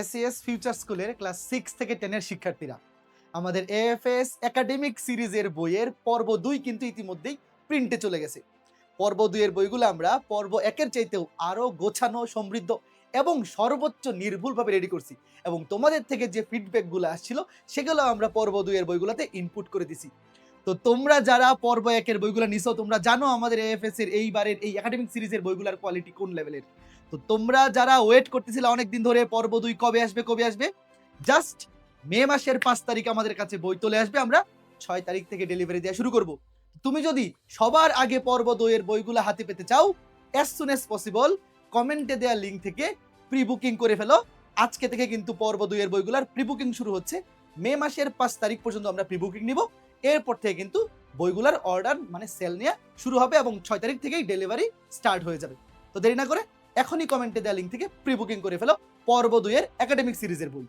SS future স্কুলের class 6 থেকে 10 এর শিক্ষার্থীরা, আমাদের এএফএস একাডেমিক সিরিজের বইয়ের পর্ব 2 কিন্তু ইতিমধ্যেই প্রিন্টে চলে গেছে। পর্ব 2 এর বইগুলো আমরা পর্ব 1 এর চাইতেও আরো গোছানো, সমৃদ্ধ এবং সর্বোচ্চ নির্ভুলভাবে রেডি করছি, এবং তোমাদের থেকে যে ফিডব্যাকগুলো আসছিল সেগুলো আমরা পর্ব 2 এর বইগুলোতে ইনপুট করে দিছি। তো তোমরা যারা পর্ব 1 এর বইগুলো নিছো, তোমরা জানো আমাদের এএফএস এর এইবারের এই একাডেমিক সিরিজের বইগুলোর কোয়ালিটি কোন লেভেলের। তো তোমরা যারা ওয়েট করতেছিলে অনেকদিন ধরে পর্ব 2 কবে আসবে, জাস্ট মে মাসের 5 তারিখ আমাদের কাছে বই চলে আসবে, আমরা 6 তারিখ থেকে ডেলিভারি দেওয়া শুরু করব। তুমি যদি সবার আগে পর্ব 2 এর বইগুলো হাতে পেতে চাও, অ্যাজ সুন অ্যাজ পসিবল কমেন্টে দেওয়া লিংক থেকে প্রি বুকিং করে ফেলো। আজকে থেকে কিন্তু পর্ব 2 এর বইগুলোর প্রি বুকিং শুরু হচ্ছে। মে মাসের 5 তারিখ পর্যন্ত আমরা প্রি বুকিং নিব। এরপর থেকে কিন্তু বইগুলোর অর্ডার মানে সেল নেওয়া শুরু হবে এবং 6 তারিখ থেকেই ডেলিভারি স্টার্ট হয়ে যাবে। তো দেরি না করে এখনই কমেন্টে দেওয়া লিংক থেকে প্রি বুকিং করে ফেলো পর্ব 2 এর একাডেমিক সিরিজের বই।